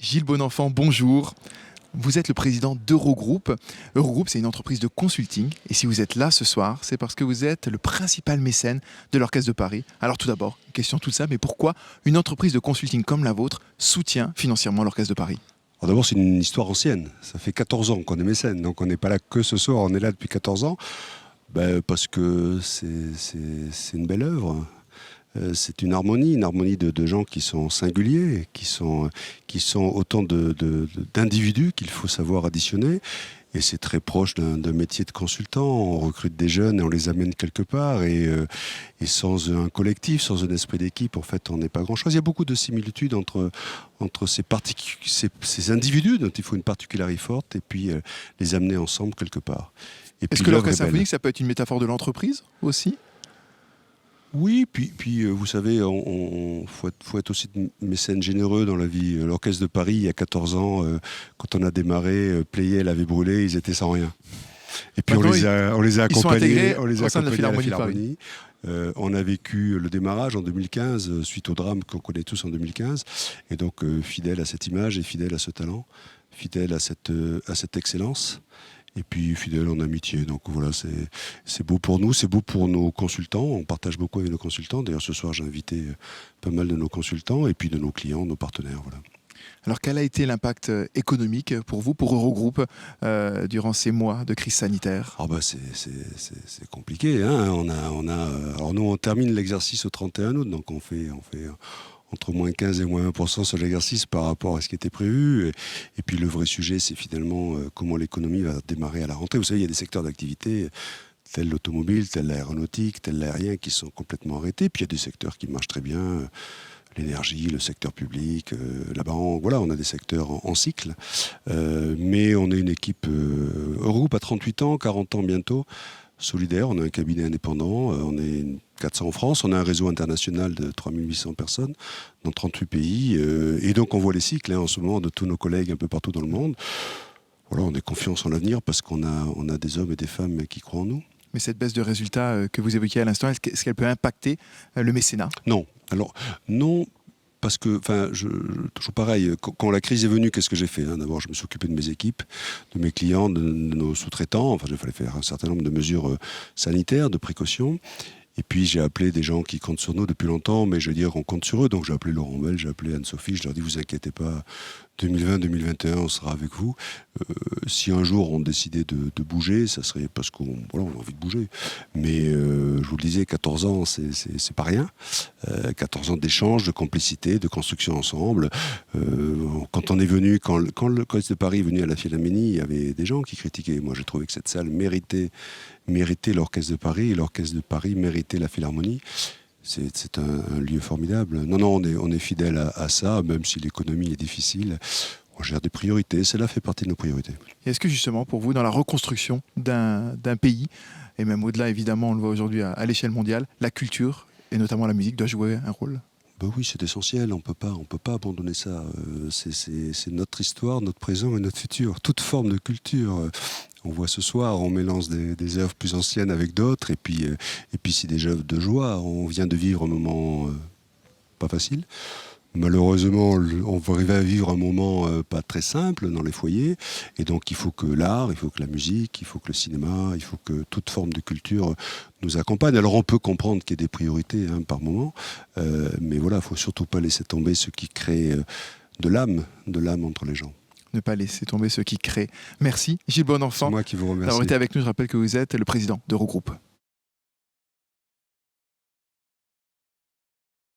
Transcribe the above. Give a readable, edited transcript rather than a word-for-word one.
Gilles Bonenfant, bonjour. Vous êtes le président d'Eurogroupe. Eurogroupe, c'est une entreprise de consulting. Et si vous êtes là ce soir, c'est parce que vous êtes le principal mécène de l'Orchestre de Paris. Alors tout d'abord, une question toute simple, mais pourquoi une entreprise de consulting comme la vôtre soutient financièrement l'Orchestre de Paris ? Alors d'abord, c'est une histoire ancienne. Ça fait 14 ans qu'on est mécène. Donc on n'est pas là que ce soir, on est là depuis 14 ans. Parce que c'est une belle œuvre. C'est une harmonie de gens qui sont singuliers, qui sont autant d'individus qu'il faut savoir additionner. Et c'est très proche d'un métier de consultant. On recrute des jeunes et on les amène quelque part. Et sans un collectif, sans un esprit d'équipe, en fait, on n'est pas grand-chose. Il y a beaucoup de similitudes entre ces individus dont il faut une particularité forte et puis les amener ensemble quelque part. Est-ce que l'orchestre symphonique, ça peut être une métaphore de l'entreprise aussi ? Oui, puis vous savez, faut être aussi mécène généreux dans la vie. L'Orchestre de Paris, il y a 14 ans, quand on a démarré, Pleyel avait brûlé, ils étaient sans rien. Et puis on les a accompagnés à la Philharmonie. On a vécu le démarrage en 2015, suite au drame qu'on connaît tous en 2015. Et donc, fidèle à cette image et fidèle à ce talent, fidèle à cette excellence. Et puis fidèle en amitié. Donc voilà, c'est beau pour nous, c'est beau pour nos consultants. On partage beaucoup avec nos consultants. D'ailleurs, ce soir, j'ai invité pas mal de nos consultants et puis de nos clients, nos partenaires. Voilà. Alors, quel a été l'impact économique pour vous, pour Eurogroupe, durant ces mois de crise sanitaire ? C'est compliqué. Hein. Alors nous, on termine l'exercice au 31 août, donc on fait entre moins 15 et moins 1% sur l'exercice par rapport à ce qui était prévu. Et puis le vrai sujet, c'est finalement comment l'économie va démarrer à la rentrée. Vous savez, il y a des secteurs d'activité, tels l'automobile, tels l'aéronautique, tels l'aérien, qui sont complètement arrêtés. Puis il y a des secteurs qui marchent très bien, l'énergie, le secteur public, la banque. Voilà, on a des secteurs en cycle. Mais on est une équipe, Eurogroupe à 38 ans, 40 ans bientôt, solidaire. On a un cabinet indépendant, on est 400 en France, on a un réseau international de 3800 personnes dans 38 pays, et donc on voit les cycles en ce moment de tous nos collègues un peu partout dans le monde. Voilà, on a confiance en l'avenir parce qu'on a des hommes et des femmes qui croient en nous. Mais cette baisse de résultats que vous évoquiez à l'instant, est-ce qu'elle peut impacter le mécénat ? Non. Alors, non, parce que, toujours pareil, quand la crise est venue, qu'est-ce que j'ai fait ? D'abord, je me suis occupé de mes équipes, de mes clients, de nos sous-traitants. Enfin, il fallait faire un certain nombre de mesures sanitaires, de précautions. Et puis j'ai appelé des gens qui comptent sur nous depuis longtemps, mais je veux dire, on compte sur eux. Donc j'ai appelé Laurent Bell, j'ai appelé Anne-Sophie, je leur dis, vous inquiétez pas, 2020-2021, on sera avec vous. Si un jour on décidait de bouger, ça serait parce qu'on a envie de bouger. Mais je vous le disais, 14 ans, c'est pas rien. 14 ans d'échange, de complicité, de construction ensemble. Quand on est venu, quand l'Orchestre de Paris est venu à la Philharmonie, il y avait des gens qui critiquaient. Moi, j'ai trouvé que cette salle méritait l'Orchestre de Paris, et l'Orchestre de Paris méritait la Philharmonie. C'est un lieu formidable. Non, on est fidèle à ça, même si l'économie est difficile. On gère des priorités, cela fait partie de nos priorités. Et est-ce que justement, pour vous, dans la reconstruction d'un pays, et même au-delà, évidemment, on le voit aujourd'hui à l'échelle mondiale, la culture, et notamment la musique, doit jouer un rôle ? Oui, c'est essentiel, on peut pas abandonner ça. C'est notre histoire, notre présent et notre futur. Toute forme de culture. On voit ce soir, on mélange des œuvres plus anciennes avec d'autres, et puis c'est des œuvres de joie. On vient de vivre un moment pas facile. Malheureusement, on va arriver à vivre un moment pas très simple dans les foyers, et donc il faut que l'art, il faut que la musique, il faut que le cinéma, il faut que toute forme de culture nous accompagne. Alors on peut comprendre qu'il y a des priorités par moment, mais voilà, il ne faut surtout pas laisser tomber ce qui crée de l'âme entre les gens. Ne pas laisser tomber ce qui crée. Merci Gilles Bonenfant. C'est moi qui vous remercie d'avoir été avec nous. Je rappelle que vous êtes le président d'Eurogroupe.